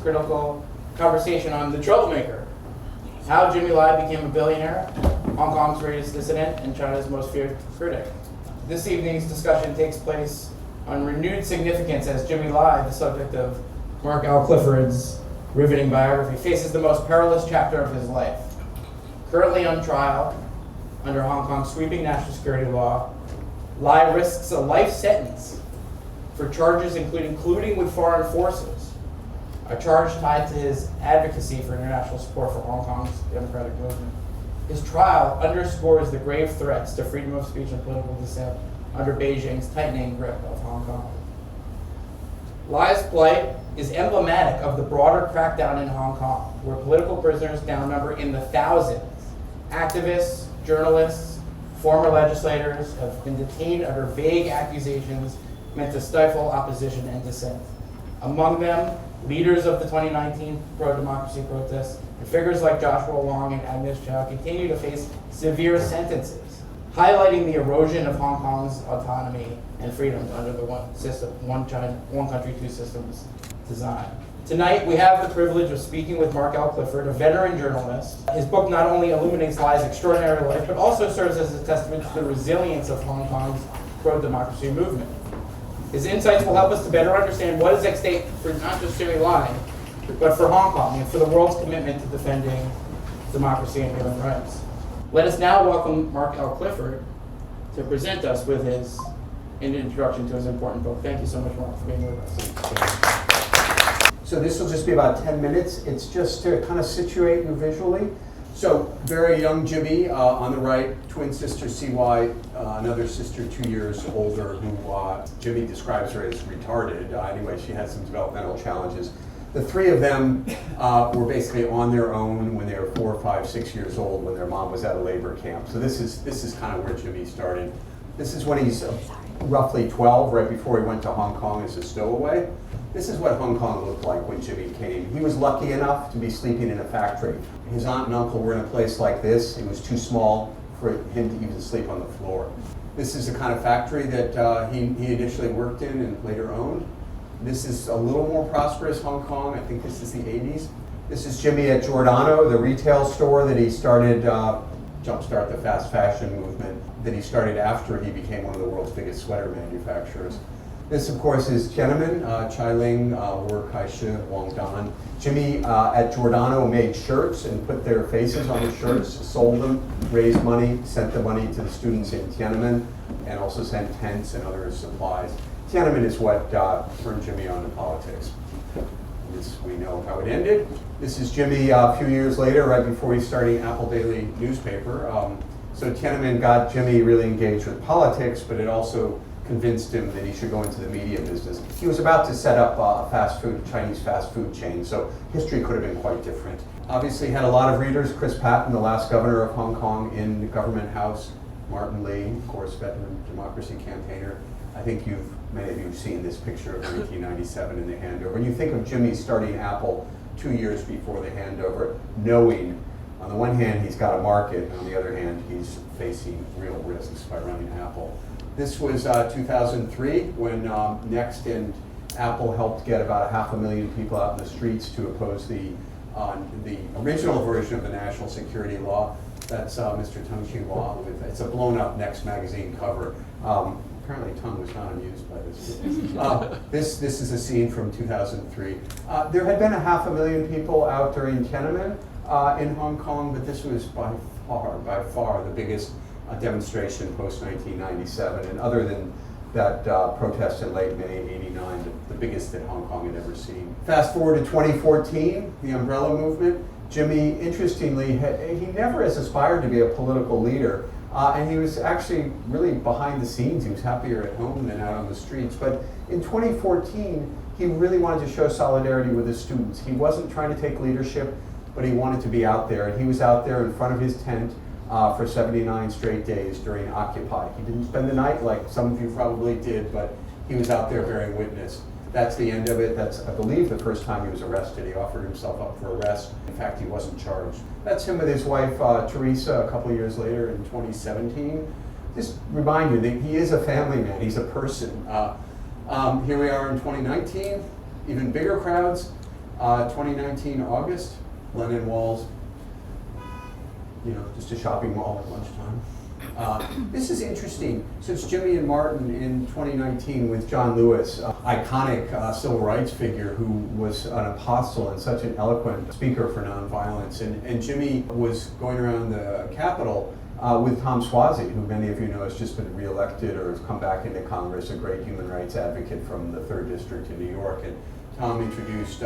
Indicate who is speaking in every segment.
Speaker 1: critical conversation on The Troublemaker, how Jimmy Lai became a billionaire, Hong Kong's greatest dissident, and China's most feared critic. This evening's discussion takes place on renewed significance as Jimmy Lai, the subject of Mark L. Clifford's riveting biography, faces the most perilous chapter of his life. Currently on trial under Hong Kong's sweeping national security law, Lai risks a life sentence for charges including colluding with foreign forces, a charge tied to his advocacy for international support for Hong Kong's democratic movement. His trial underscores the grave threats to freedom of speech and political dissent under Beijing's tightening grip of Hong Kong. Lai's plight is emblematic of the broader crackdown in Hong Kong, where political prisoners now number in the thousands. Activists, journalists, former legislators have been detained under vague accusations meant to stifle opposition and dissent. Among them, leaders of the 2019 pro-democracy protests and figures like Josh Rogin and Agnes Chow continue to face severe sentences, highlighting the erosion of Hong Kong's autonomy and freedoms under the one China, one country, two systems design. Tonight, we have the privilege of speaking with Mark L. Clifford, a veteran journalist. His book not only illuminates Lai's extraordinary life, but also serves as a testament to the resilience of Hong Kong's pro-democracy movement. His insights will help us to better understand what is at stake for not just Jimmy Lai, but for Hong Kong and for the world's commitment to defending democracy and human rights. Let us now welcome Mark L. Clifford to present us with his introduction to his important book. Thank you so much, Mark, for being with us.
Speaker 2: So this will just be about 10 minutes. It's just to kind of situate you visually. So very young Jimmy on the right, twin sister CY, another sister 2 years older who Jimmy describes her as retarded. Anyway, she had some developmental challenges. The three of them were basically on their own when they were 4, 5, 6 years old when their mom was at a labor camp. So this is kind of where Jimmy started. This is when he's roughly 12, right before he went to Hong Kong as a stowaway. This is what Hong Kong looked like when Jimmy came. He was lucky enough to be sleeping in a factory. His aunt and uncle were in a place like this. It was too small for him to even sleep on the floor. This is the kind of factory that he initially worked in and later owned. This is a little more prosperous Hong Kong. I think this is the 80s. This is Jimmy at Giordano, the retail store that he started, jumpstart the fast fashion movement, that he started after he became one of the world's biggest sweater manufacturers. This, of course, is Tiananmen, Chailing, Kai-shi, Guangdan. Jimmy at Giordano made shirts and put their faces on the shirts, sold them, raised money, sent the money to the students in Tiananmen, and also sent tents and other supplies. Tiananmen is what turned Jimmy on to politics. This, we know how it ended. This is Jimmy a few years later, right before he's starting Apple Daily newspaper. So Tiananmen got Jimmy really engaged with politics, but it also convinced him that he should go into the media business. He was about to set up a Chinese fast food chain, so history could have been quite different. Obviously had a lot of readers. Chris Patton, the last governor of Hong Kong in the government house. Martin Lee, of course, veteran democracy campaigner. I think many of you have seen this picture of 1997 in the handover. And you think of Jimmy starting Apple 2 years before the handover, knowing on the one hand he's got a market, and on the other hand he's facing real risks by running Apple. This was 2003 when Next and Apple helped get about 500,000 people out in the streets to oppose the original version of the national security law. That's Mr. Tung Ching-hua with, it's a blown up Next magazine cover. Apparently Tung was not amused by this. This is a scene from 2003. There had been 500,000 people out during Tiananmen in Hong Kong, but this was by far the biggest demonstration post-1997, and other than that protest in late May '89, the biggest that Hong Kong had ever seen. Fast forward to 2014, the umbrella movement. Jimmy, interestingly, he never has aspired to be a political leader, and he was actually really behind the scenes. He was happier at home than out on the streets. But in 2014, he really wanted to show solidarity with his students. He wasn't trying to take leadership, but he wanted to be out there, and he was out there in front of his tent for 79 straight days during Occupy. He didn't spend the night like some of you probably did, but he was out there bearing witness. That's the end of it. That's, I believe, the first time he was arrested. He offered himself up for arrest. In fact, he wasn't charged. That's him with his wife, Teresa, a couple of years later in 2017. Just remind you that he is a family man. He's a person. Here we are in 2019, even bigger crowds. 2019 August, Lennon Walls, just a shopping mall at lunchtime. This is interesting. Since Jimmy and Martin in 2019 with John Lewis, iconic civil rights figure who was an apostle and such an eloquent speaker for nonviolence, and Jimmy was going around the Capitol with Tom Suozzi, who many of you know has just been reelected or has come back into Congress, a great human rights advocate from the 3rd District in New York. And Tom introduced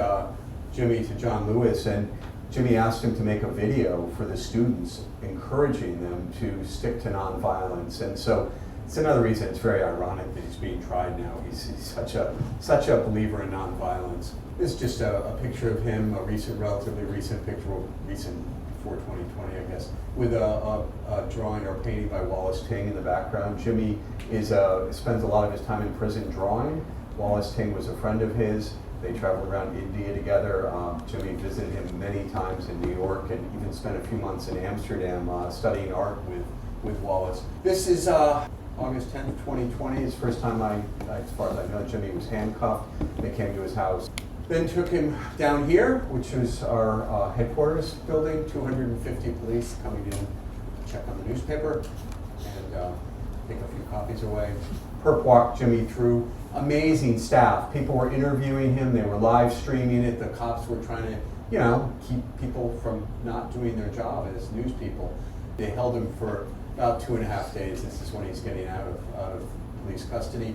Speaker 2: Jimmy to John Lewis, and Jimmy asked him to make a video for the students, encouraging them to stick to nonviolence. And so it's another reason it's very ironic that he's being tried now. He's such a believer in nonviolence. This is just a picture of him, relatively recent picture, recent before 2020, I guess, with a drawing or painting by Wallace Ting in the background. Jimmy spends a lot of his time in prison drawing. Wallace Ting was a friend of his. They traveled around India together. Jimmy visited him many times in New York and even spent a few months in Amsterdam studying art with Wallace. This is August 10th, 2020. It's the first time as far as I know, Jimmy was handcuffed. They came to his house. Then took him down here, which was our headquarters building, 250 police coming in to check on the newspaper and take a few copies away. Perp walked Jimmy through. Amazing staff. People were interviewing him. They were live streaming it. The cops were trying to, keep people from not doing their job as news people. They held him for about 2.5 days. This is when he's getting out of police custody.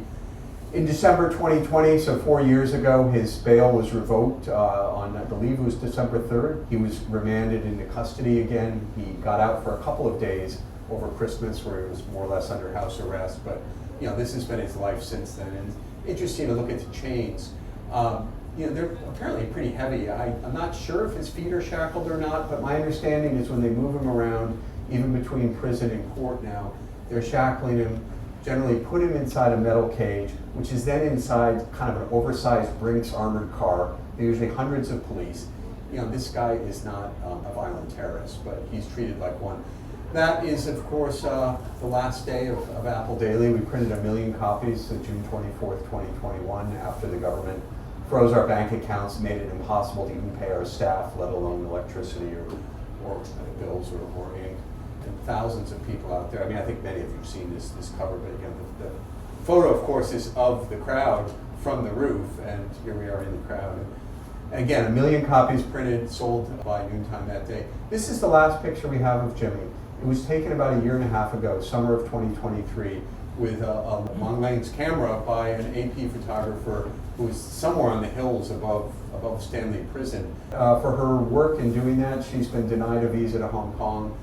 Speaker 2: In December 2020, so 4 years ago, his bail was revoked on, I believe it was December 3rd. He was remanded into custody again. He got out for a couple of days over Christmas where he was more or less under house arrest, but this has been his life since then. And interesting to look at the chains. They're apparently pretty heavy. I'm not sure if his feet are shackled or not, but my understanding is when they move him around, even between prison and court now, they're shackling him, generally put him inside a metal cage, which is then inside kind of an oversized Brinks armored car. There are usually hundreds of police. This guy is not a violent terrorist, but he's treated like one. That is, of course, the last day of Apple Daily. We printed 1 million copies on June 24th, 2021, after the government froze our bank accounts, made it impossible to even pay our staff, let alone electricity or bills or ink. And thousands of people out there. I think many of you have seen this cover, but again, the photo, of course, is of the crowd from the roof, and here we are in the crowd. And again, 1 million copies printed, sold by noontime that day. This is the last picture we have of Jimmy. It was taken about 1.5 years ago, summer of 2023, with a long-lens camera by an AP photographer who was somewhere on the hills above Stanley Prison. For her work in doing that, she's been denied a visa to Hong Kong.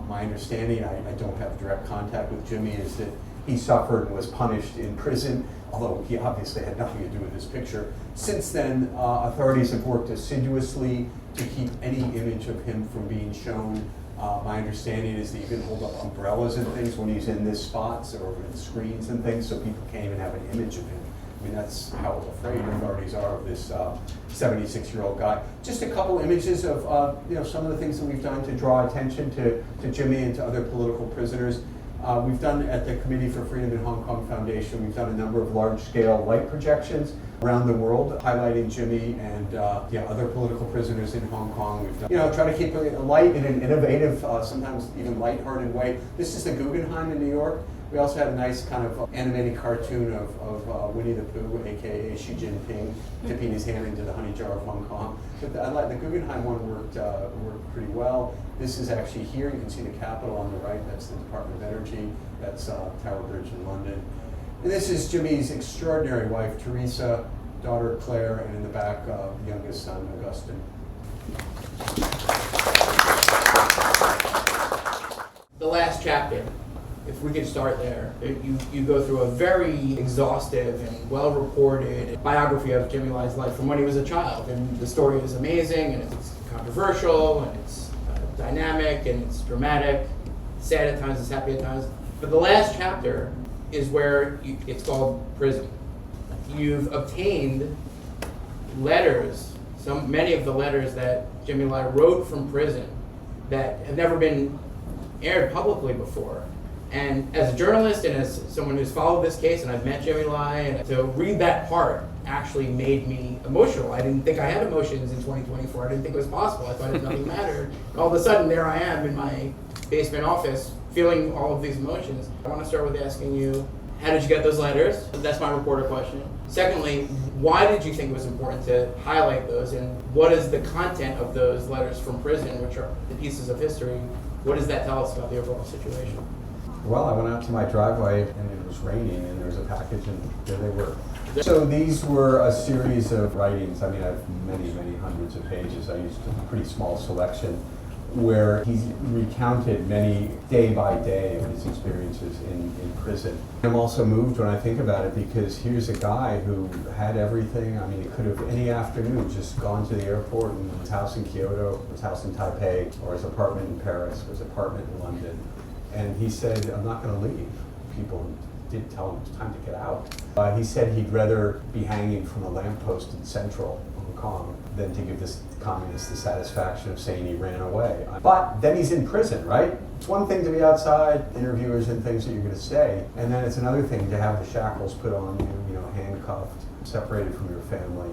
Speaker 2: My understanding, I don't have direct contact with Jimmy, is that he suffered and was punished in prison, although he obviously had nothing to do with this picture. Since then, authorities have worked assiduously to keep any image of him from being shown. My understanding is that you can hold up umbrellas and things when he's in this spot, or in screens and things, so people can't even have an image of him. That's how afraid authorities are of this 76-year-old guy. Just a couple images of some of the things that we've done to draw attention to Jimmy and to other political prisoners. We've done at the Committee for Freedom in Hong Kong Foundation, we've done a number of large-scale light projections around the world highlighting Jimmy and other political prisoners in Hong Kong. We've done, try to keep it light in an innovative, sometimes even lighthearted way. This is the Guggenheim in New York. We also had a nice kind of animated cartoon of Winnie the Pooh, aka Xi Jinping, dipping his hand into the honey jar of Hong Kong. But the Guggenheim one worked pretty well. This is actually here. You can see the Capitol on the right. That's the Department of Energy. That's Tower Bridge in London. And this is Jimmy's extraordinary wife, Teresa, daughter Claire, and in the back, youngest son, Augustine.
Speaker 1: The last chapter, if we could start there. You go through a very exhaustive and well-reported biography of Jimmy Lai's life from when he was a child. And the story is amazing, and it's controversial, and it's dynamic, and it's dramatic, sad at times, it's happy at times. But the last chapter is where it's called Prison. You've obtained letters, many of the letters that Jimmy Lai wrote from prison that have never been aired publicly before. And as a journalist and as someone who's followed this case, and I've met Jimmy Lai, and to read that part actually made me emotional. I didn't think I had emotions in 2024. I didn't think it was possible. I thought nothing mattered. And all of a sudden, there I am in my basement office feeling all of these emotions. I want to start with asking you, how did you get those letters? That's my reporter question. Secondly, why did you think it was important to highlight those, and what is the content of those letters from prison, which are the pieces of history? What does that tell us about the overall situation?
Speaker 3: Well, I went out to my driveway and it was raining and there was a package and there they were. So these were a series of writings. I mean, I have many, many hundreds of pages. I used a pretty small selection where he's recounted many day by day of his experiences in prison. I'm also moved when I think about it because here's a guy who had everything. I mean, he could have any afternoon just gone to the airport and his house in Kyoto, his house in Taipei, or his apartment in Paris, or his apartment in London. And he said, I'm not going to leave. People did tell him it's time to get out. He said he'd rather be hanging from a lamppost in central Hong Kong than to give this communist the satisfaction of saying he ran away. But then he's in prison, right? It's one thing to be outside, interviewers and things that you're going to say, and then it's another thing to have the shackles put on you, handcuffed, separated from your family,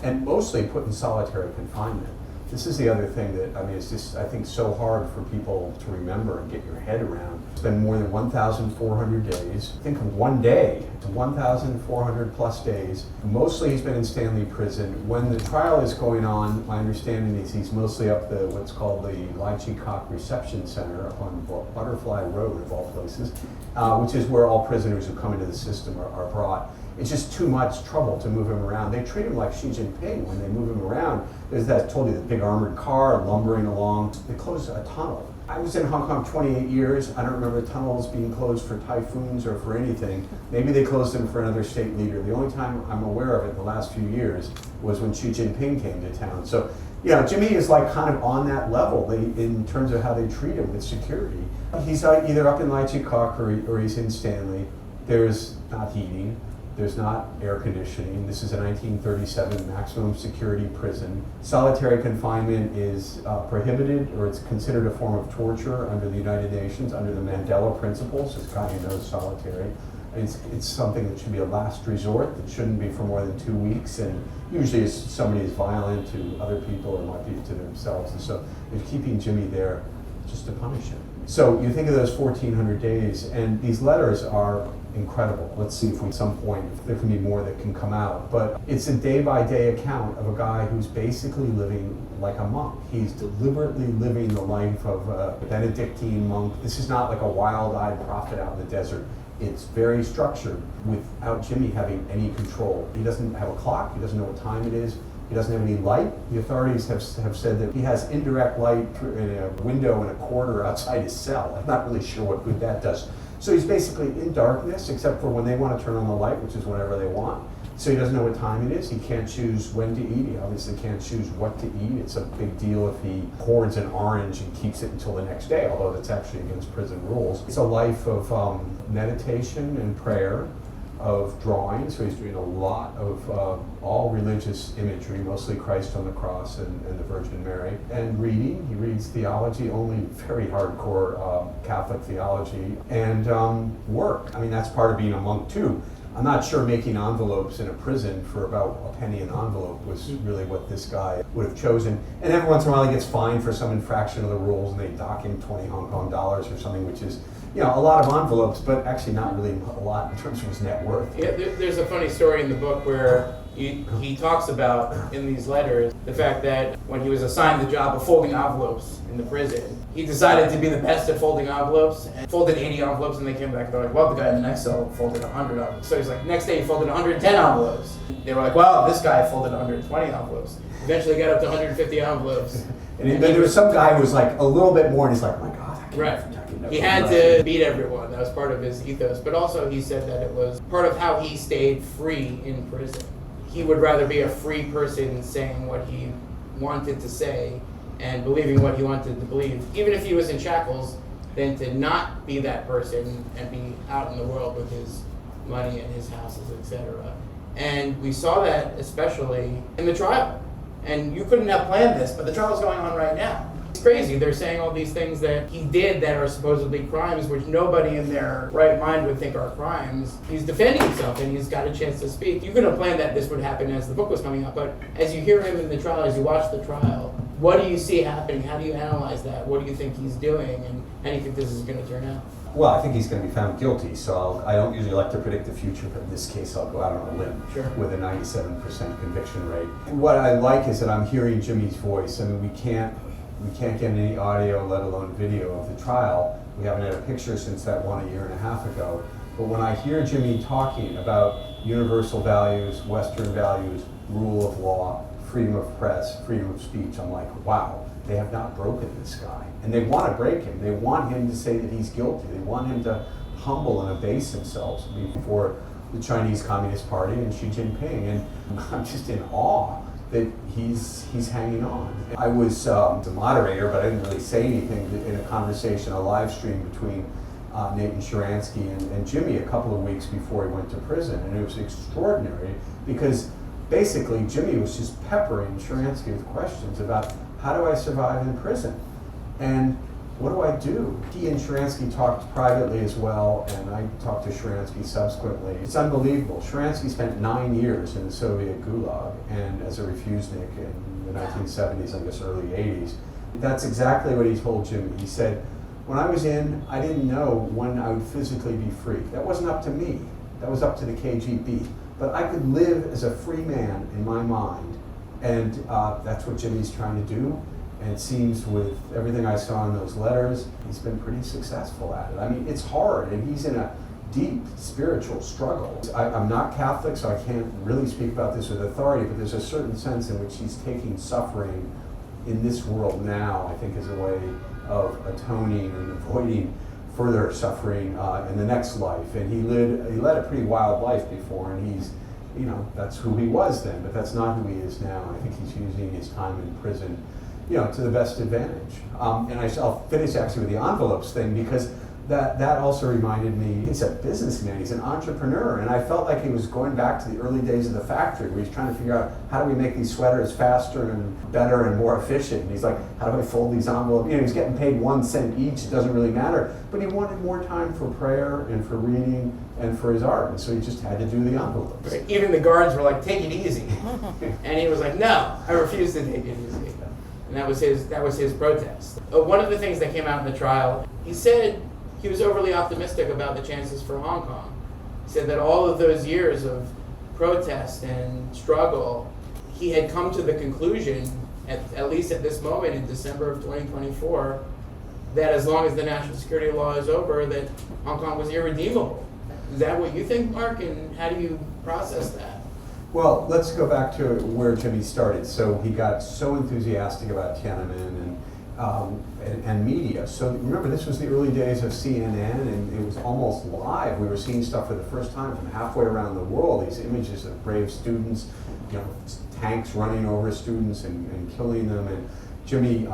Speaker 3: and mostly put in solitary confinement. This is the other thing that, it's just, I think, so hard for people to remember and get your head around. It's been more than 1,400 days. Think of one day, to 1,400 plus days. Mostly he's been in Stanley Prison. When the trial is going on, my understanding is he's mostly up what's called the Lai Chi Reception Center up on Butterfly Road, of all places, which is where all prisoners who come into the system are brought. It's just too much trouble to move him around. They treat him like Xi Jinping when they move him around. There's that, I told you, the big armored car lumbering along. They closed a tunnel. I was in Hong Kong 28 years. I don't remember tunnels being closed for typhoons or for anything. Maybe they closed them for another state leader. The only time I'm aware of it in the last few years was when Xi Jinping came to town. So, Jimmy is like kind of on that level in terms of how they treat him with security. He's either up in Lai Chi Kok or he's in Stanley. There's not heating. There's not air conditioning. This is a 1937 maximum security prison. Solitary confinement is prohibited, or it's considered a form of torture under the United Nations, under the Mandela Principles. It's kind of knows solitary. It's something that should be a last resort, that shouldn't be for more than 2 weeks, and usually if somebody is violent to other people or might be to themselves. And so they're keeping Jimmy there just to punish him. So you think of those 1,400 days, and these letters are incredible. Let's see if at some point if there can be more that can come out. But it's a day-by-day account of a guy who's basically living like a monk. He's deliberately living the life of a Benedictine monk. This is not like a wild-eyed prophet out in the desert. It's very structured without Jimmy having any control. He doesn't have a clock. He doesn't know what time it is. He doesn't have any light. The authorities have said that he has indirect light in a window in a corner outside his cell. I'm not really sure what good that does. So he's basically in darkness, except for when they want to turn on the light, which is whenever they want. So he doesn't know what time it is. He can't choose when to eat. He obviously can't choose what to eat. It's a big deal if he hoards an orange and keeps it until the next day, although that's actually against prison rules. It's a life of meditation and prayer, of drawing. So he's doing a lot of all religious imagery, mostly Christ on the cross and the Virgin Mary, and reading. He reads theology, only very hardcore Catholic theology, and work. That's part of being a monk too. I'm not sure making envelopes in a prison for about a penny an envelope was really what this guy would have chosen. And every once in a while he gets fined for some infraction of the rules and they dock him 20 Hong Kong dollars or something, which is a lot of envelopes, but actually not really a lot in terms of his net worth.
Speaker 1: Yeah, there's a funny story in the book where he talks about, in these letters, the fact that when he was assigned the job of folding envelopes in the prison, he decided to be the best at folding envelopes, and folded 80 envelopes, and they came back and they're like, well, the guy in the next cell folded 100 envelopes. So he's like, next day he folded 110 envelopes. They were like, well, this guy folded 120 envelopes. Eventually he got up to 150 envelopes.
Speaker 2: And then there was some guy who was like a little bit more, and he's like, oh my God, I can't.
Speaker 1: Right. He had to beat everyone. That was part of his ethos. But also he said that it was part of how he stayed free in prison. He would rather be a free person saying what he wanted to say and believing what he wanted to believe, even if he was in shackles, than to not be that person and be out in the world with his money and his houses, etc. And we saw that especially in the trial. And you couldn't have planned this, but the trial is going on right now. crazy. They're saying all these things that he did that are supposedly crimes, which nobody in their right mind would think are crimes. He's defending himself, and he's got a chance to speak. You could have planned that this would happen as the book was coming out, but as you hear him in the trial, as you watch the trial, what do you see happening? How do you analyze that? What do you think he's doing, and how do you think this is going to turn out?
Speaker 3: Well, I think he's going to be found guilty, so I don't usually like to predict the future, but in this case I'll go out on a limb with a 97% conviction rate. What I like is that I'm hearing Jimmy's voice. I mean, we can't get any audio, let alone video of the trial. We haven't had a picture since that one a year and a half ago. But when I hear Jimmy talking about universal values, Western values, rule of law, freedom of press, freedom of speech, I'm like, wow, they have not broken this guy. And they want to break him. They want him to say that he's guilty. They want him to humble and abase himself before the Chinese Communist Party and Xi Jinping. And I'm just in awe that he's hanging on. I was the moderator, but I didn't really say anything in a conversation, a live stream between Nathan Sharansky and Jimmy a couple of weeks before he went to prison. And it was extraordinary because basically Jimmy was just peppering Sharansky with questions about how do I survive in prison? And what do I do? He and Sharansky talked privately as well, and I talked to Sharansky subsequently. It's unbelievable. Sharansky spent 9 years in the Soviet Gulag and as a refugenik in the 1970s, I guess early 80s. That's exactly what he told Jimmy. He said, when I was in, I didn't know when I would physically be free. That wasn't up to me. That was up to the KGB. But I could live as a free man in my mind. And that's what Jimmy's trying to do. And it seems with everything I saw in those letters, he's been pretty successful at it. I mean, it's hard, and he's in a deep spiritual struggle. I'm not Catholic, so I can't really speak about this with authority, but there's a certain sense in which he's taking suffering in this world now, I think, as a way of atoning and avoiding further suffering in the next life. And he led a pretty wild life before, and he's, that's who he was then, but that's not who he is now. I think he's using his time in prison to the best advantage. And I'll finish actually with the envelopes thing, because that also reminded me, he's a businessman, he's an entrepreneur, and I felt like he was going back to the early days of the factory where he's trying to figure out how do we make these sweaters faster and better and more efficient. And he's like, how do I fold these envelopes? He was getting paid 1 cent each, it doesn't really matter, but he wanted more time for prayer and for reading and for his art, and so he just had to do the envelopes.
Speaker 1: Right. Even the guards were like, take it easy. And he was like, no, I refuse to take it easy. And that was his protest. One of the things that came out in the trial, he said he was overly optimistic about the chances for Hong Kong. He said that all of those years of protest and struggle, he had come to the conclusion, at least at this moment in December of 2024, that as long as the national security law is over, that Hong Kong was irredeemable. Is that what you think, Mark? And how do you process that?
Speaker 3: Well, let's go back to where Jimmy started. So he got so enthusiastic about Tiananmen and media. So remember, this was the early days of CNN, and it was almost live. We were seeing stuff for the first time from halfway around the world. These images of brave students, tanks running over students and killing them. And Jimmy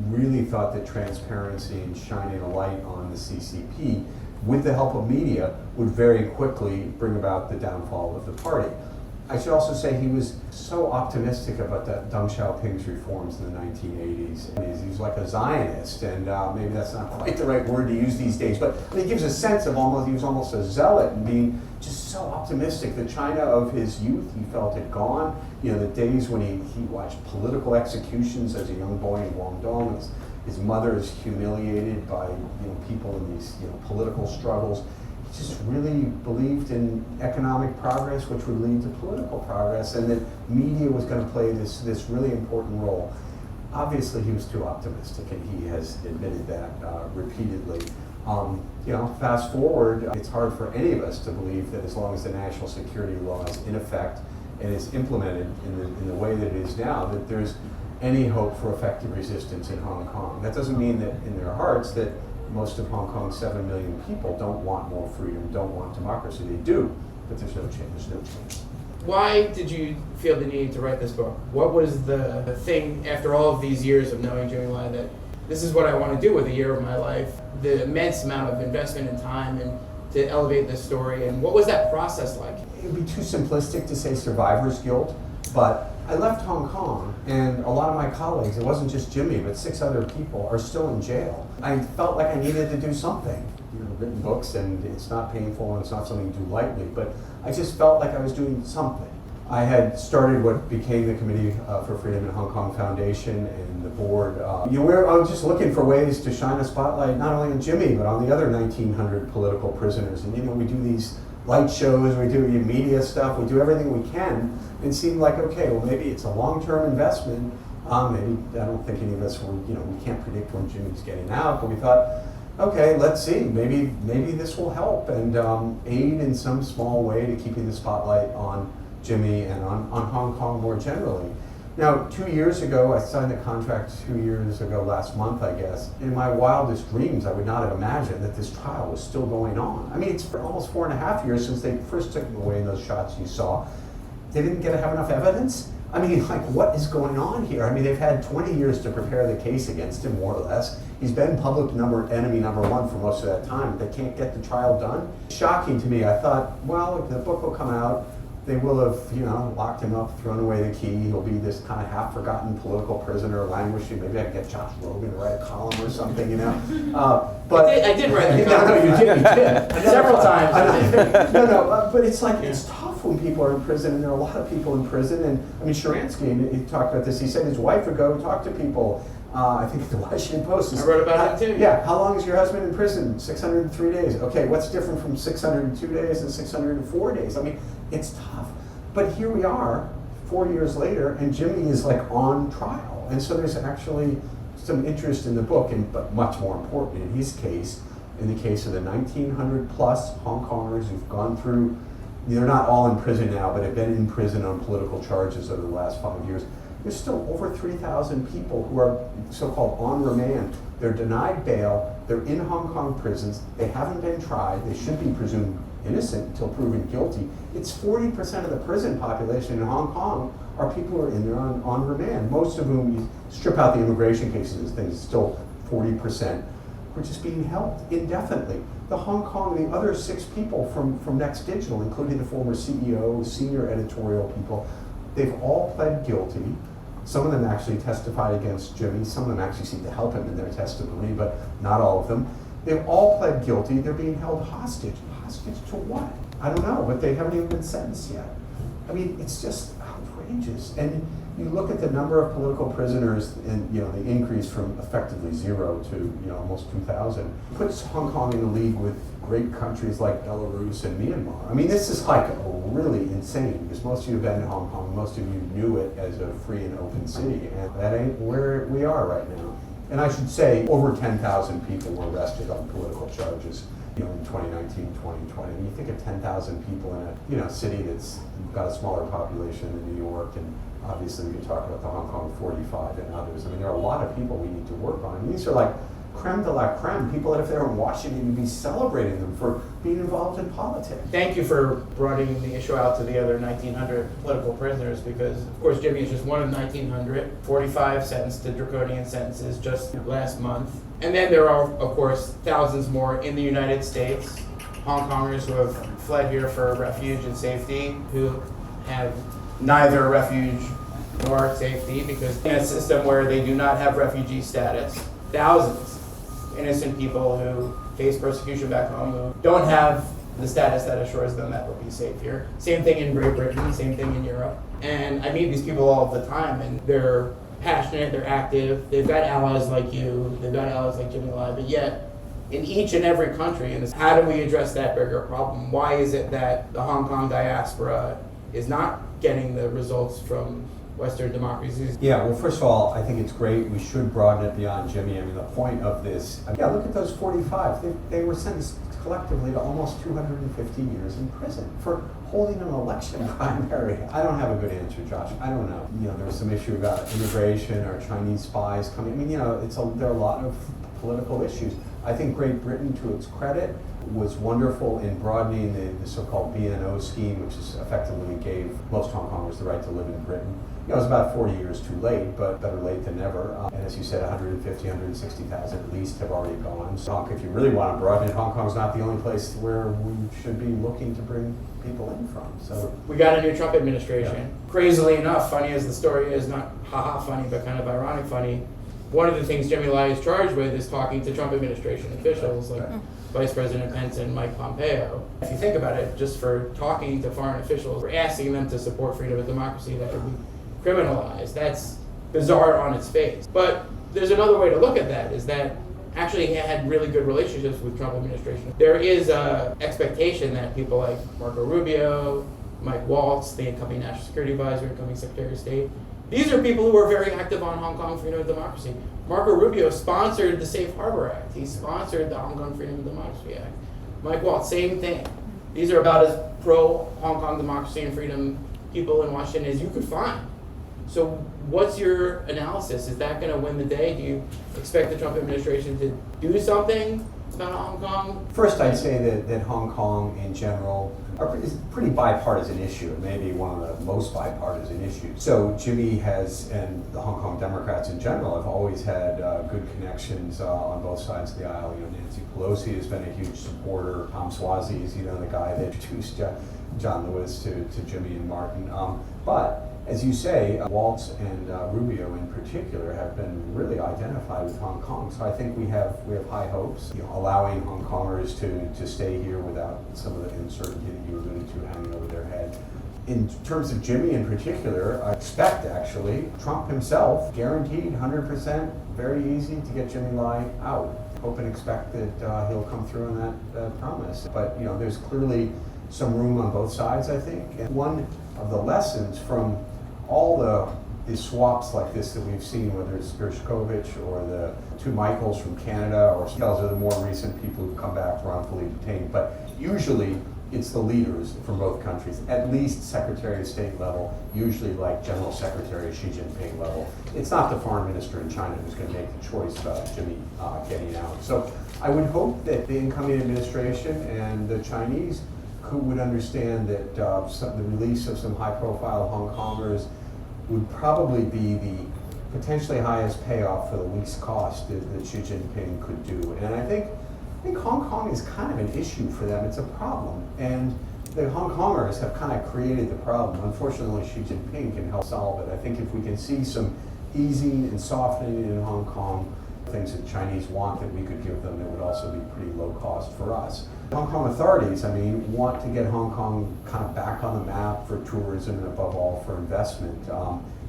Speaker 3: really thought that transparency and shining a light on the CCP, with the help of media, would very quickly bring about the downfall of the party. I should also say he was so optimistic about Deng Xiaoping's reforms in the 1980s. He was like a Zionist, and maybe that's not quite the right word to use these days, but it gives a sense of he was almost a zealot and being just so optimistic. The China of his youth, he felt had gone. The days when he watched political executions as a young boy in Guangdong, his mother is humiliated by people in these political struggles. Just really believed in economic progress, which would lead to political progress, and that media was going to play this really important role. Obviously, he was too optimistic, and he has admitted that repeatedly. Fast forward, it's hard for any of us to believe that as long as the national security law is in effect and is implemented in the way that it is now, that there's any hope for effective resistance in Hong Kong. That doesn't mean that in their hearts that most of Hong Kong's 7 million people don't want more freedom, don't want democracy. They do, but there's no change.
Speaker 1: Why did you feel the need to write this book? What was the thing, after all of these years of knowing Jimmy Lai, that this is what I want to do with a year of my life? The immense amount of investment and time and to elevate this story, and what was that process like?
Speaker 3: It would be too simplistic to say survivor's guilt, but I left Hong Kong, and a lot of my colleagues, it wasn't just Jimmy, but 6 other people are still in jail. I felt like I needed to do something. Written books, and it's not painful, and it's not something to do lightly, but I just felt like I was doing something. I had started what became the Committee for Freedom in Hong Kong Foundation and the board. I was just looking for ways to shine a spotlight not only on Jimmy, but on the other 1,900 political prisoners. And we do these light shows, we do media stuff, we do everything we can, and it seemed like, okay, well maybe it's a long-term investment. Maybe, I don't think any of us we can't predict when Jimmy's getting out, but we thought, okay, let's see, maybe this will help and aid in some small way to keeping the spotlight on Jimmy and on Hong Kong more generally. Now, 2 years ago, I signed the contract 2 years ago, last month, I guess. In my wildest dreams, I would not have imagined that this trial was still going on. I mean, it's for almost 4.5 years since they first took him away in those shots you saw. They didn't get to have enough evidence? I mean, like, what is going on here? I mean, they've had 20 years to prepare the case against him, more or less. He's been public enemy number one for most of that time. They can't get the trial done. Shocking to me. I thought, well, the book will come out. They will have, locked him up, thrown away the key. He'll be this kind of half-forgotten political prisoner languishing. Maybe I can get Josh Rogin to write a column or something, But
Speaker 1: I did write the column.
Speaker 3: No, you did.
Speaker 1: Several times.
Speaker 3: But it's like, it's tough when people are in prison, and there are a lot of people in prison. And I mean, Sharansky, he talked about this. He said his wife would go talk to people. I think at the Washington Post.
Speaker 1: I wrote about it too.
Speaker 3: Yeah, how long is your husband in prison? 603 days. Okay, what's different from 602 days and 604 days? I mean, it's tough. But here we are, 4 years later, and Jimmy is like on trial. And so there's actually some interest in the book, but much more important in his case, in the case of the 1,900 plus Hong Kongers who've gone through, they're not all in prison now, but have been in prison on political charges over the last 5 years. There's still over 3,000 people who are so-called on remand. They're denied bail, they're in Hong Kong prisons, they haven't been tried, they should be presumed innocent until proven guilty. It's 40% of the prison population in Hong Kong are people who are in there on remand, most of whom, you strip out the immigration cases, things still 40%, were just being held indefinitely. The Hong Kong, the other 6 people from Next Digital, including the former CEO, senior editorial people, they've all pled guilty. Some of them actually testified against Jimmy. Some of them actually seemed to help him in their testimony, but not all of them. They've all pled guilty. They're being held hostage. Hostage to what? I don't know, but they haven't even been sentenced yet. I mean, it's just outrageous. And you look at the number of political prisoners and, the increase from effectively 0 to, almost 2,000, puts Hong Kong in the league with great countries like Belarus and Myanmar. I mean, this is like really insane, because most of you have been in Hong Kong, most of you knew it as a free and open city, and that ain't where we are right now. And I should say, over 10,000 people were arrested on political charges, in 2019, 2020. When you think of 10,000 people in a city that's got a smaller population than New York, and obviously we can talk about the Hong Kong 45 and others. I mean, there are a lot of people we need to work on. And these are like creme de la creme, people that if they were in Washington, you'd be celebrating them for being involved in politics.
Speaker 1: Thank you for broadening the issue out to the other 1,900 political prisoners, because of course Jimmy is just one of 1,900, 45 sentenced to draconian sentences just last month. And then there are, of course, thousands more in the United States, Hong Kongers who have fled here for refuge and safety, who have neither refuge nor safety, because in a system where they do not have refugee status, thousands innocent people who face persecution back home, who don't have the status that assures them that they'll be safe here. Same thing in Great Britain, same thing in Europe. And I meet these people all the time, and they're passionate, they're active, they've got allies like you, they've got allies like Jimmy Lai, but yet in each and every country, and how do we address that bigger problem? Why is it that the Hong Kong diaspora is not getting the results from Western democracies?
Speaker 3: Yeah, well, first of all, I think it's great. We should broaden it beyond Jimmy. I mean, the point of this, look at those 45. They were sentenced collectively to almost 250 years in prison for holding an election primary. I don't have a good answer, Josh. I don't know. There was some issue about immigration or Chinese spies coming. I mean, there are a lot of political issues. I think Great Britain, to its credit, was wonderful in broadening the so-called BNO scheme, which is effectively gave most Hong Kongers the right to live in Britain. It was about 40 years too late, but better late than never. And as you said, 150, 160,000 at least have already gone. So if you really want to broaden it, Hong Kong's not the only place where we should be looking to bring people in from. So
Speaker 1: we got a new Trump administration. Yeah. Crazily enough, funny as the story is, not haha funny, but kind of ironic funny, one of the things Jimmy Lai is charged with is talking to Trump administration officials like Vice President Pence and Mike Pompeo. If you think about it, just for talking to foreign officials, we're asking them to support freedom and democracy that could be criminalized. That's bizarre on its face. But there's another way to look at that, is that actually he had really good relationships with Trump administration. There is an expectation that people like Marco Rubio, Mike Waltz, the incoming National Security Advisor, incoming Secretary of State, these are people who are very active on Hong Kong freedom and democracy. Marco Rubio sponsored the Safe Harbor Act. He sponsored the Hong Kong Freedom and Democracy Act. Mike Waltz, same thing. These are about as pro-Hong Kong democracy and freedom people in Washington as you could find. So what's your analysis? Is that going to win the day? Do you expect the Trump administration to do something about Hong Kong?
Speaker 3: First, I'd say that Hong Kong in general is a pretty bipartisan issue. It may be one of the most bipartisan issues. So Jimmy has, and the Hong Kong Democrats in general, have always had good connections on both sides of the aisle. Nancy Pelosi has been a huge supporter. Tom Suozzi is, the guy that introduced John Lewis to Jimmy and Martin. But as you say, Waltz and Rubio in particular have been really identified with Hong Kong. So I think we have high hopes, allowing Hong Kongers to stay here without some of the uncertainty that you alluded to hanging over their head. In terms of Jimmy in particular, I expect actually Trump himself guaranteed 100%, very easy to get Jimmy Lai out. Hope and expect that he'll come through on that promise. But there's clearly some room on both sides, I think. And one of the lessons from all the swaps like this that we've seen, whether it's Gershkovich or the two Michaels from Canada, or those are the more recent people who've come back wrongfully detained, but usually it's the leaders from both countries, at least Secretary of State level, usually like General Secretary Xi Jinping level. It's not the foreign minister in China who's going to make the choice about Jimmy getting out. So I would hope that the incoming administration and the Chinese would understand that the release of some high-profile Hong Kongers would probably be the potentially highest payoff for the least cost that Xi Jinping could do. And I think Hong Kong is kind of an issue for them. It's a problem. And the Hong Kongers have kind of created the problem. Unfortunately, Xi Jinping can help solve it. I think if we can see some easing and softening in Hong Kong, things that Chinese want that we could give them, it would also be pretty low cost for us. Hong Kong authorities, want to get Hong Kong kind of back on the map for tourism and above all for investment.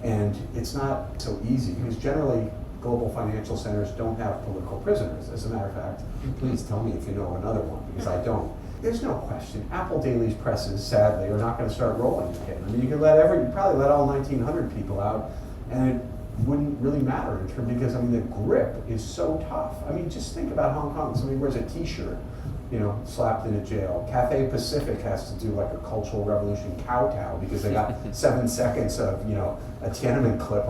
Speaker 3: And it's not so easy because generally global financial centers don't have political prisoners. As a matter of fact, please tell me if you know another one, because I don't. There's no question. Apple Daily's presses, sadly, are not going to start rolling again. You could probably let all 1,900 people out, and it wouldn't really matter because the grip is so tough. Just think about Hong Kong. Somebody wears a T-shirt, slapped in a jail. Cathay Pacific has to do like a Cultural Revolution kowtow because they got 7 seconds of a Tiananmen clip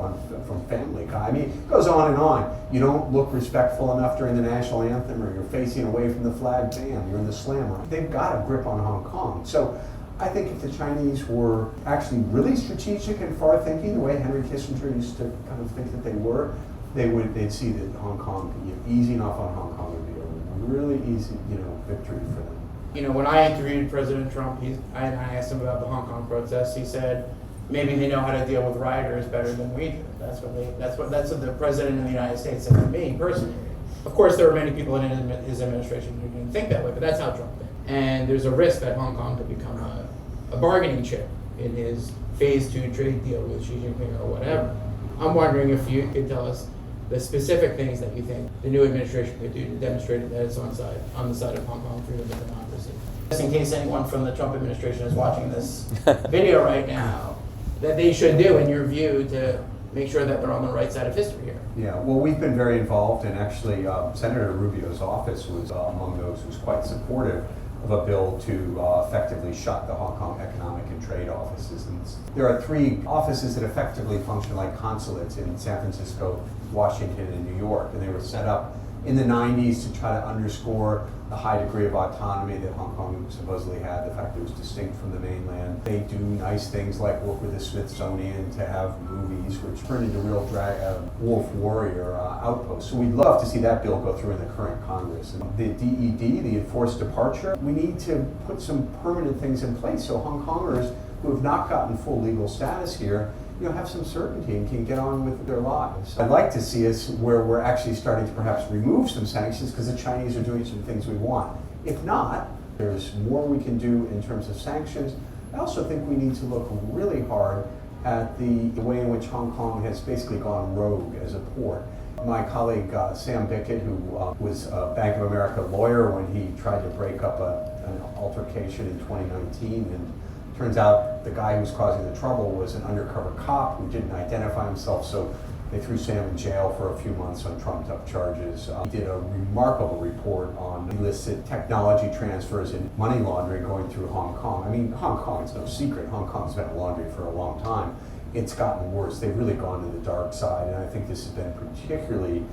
Speaker 3: from Family Guy. It goes on and on. You don't look respectful enough during the national anthem, or you're facing away from the flag band. You're in the slammer. They've got a grip on Hong Kong. So I think if the Chinese were actually really strategic and far-thinking, the way Henry Kissinger used to kind of think that they were, they'd see that Hong Kong, easing off on Hong Kong would be a really easy, victory for them.
Speaker 1: When I interviewed President Trump, I asked him about the Hong Kong protests. He said maybe they know how to deal with rioters better than we do. That's what the President of the United States said to me personally. Of course, there were many people in his administration who didn't think that way, but that's how Trump thinks. And there's a risk that Hong Kong could become a bargaining chip in his phase 2 trade deal with Xi Jinping or whatever. I'm wondering if you could tell us the specific things that you think the new administration could do to demonstrate that it's on the side of Hong Kong freedom and democracy. Just in case anyone from the Trump administration is watching this video right now, that they should do, in your view, to make sure that they're on the right side of history here.
Speaker 3: Yeah, well, we've been very involved, and actually Senator Rubio's office was among those who's quite supportive of a bill to effectively shut the Hong Kong economic and trade offices. And there are 3 offices that effectively function like consulates in San Francisco, Washington, and New York, and they were set up in the 90s to try to underscore the high degree of autonomy that Hong Kong supposedly had, the fact that it was distinct from the mainland. They do nice things like work with the Smithsonian to have movies, which turn into real wolf warrior outposts. So we'd love to see that bill go through in the current Congress. And the DED, the enforced departure, we need to put some permanent things in place so Hong Kongers who have not gotten full legal status here, have some certainty and can get on with their lives. I'd like to see us where we're actually starting to perhaps remove some sanctions because the Chinese are doing some things we want. If not, there's more we can do in terms of sanctions. I also think we need to look really hard at the way in which Hong Kong has basically gone rogue as a port. My colleague Sam Bickett, who was a Bank of America lawyer when he tried to break up an altercation in 2019, and turns out the guy who was causing the trouble was an undercover cop who didn't identify himself, so they threw Sam in jail for a few months on trumped-up charges. He did a remarkable report on illicit technology transfers and money laundering going through Hong Kong. I mean, Hong Kong, it's no secret. Hong Kong's been laundering for a long time. It's gotten worse. They've really gone to the dark side, and I think this has been particularly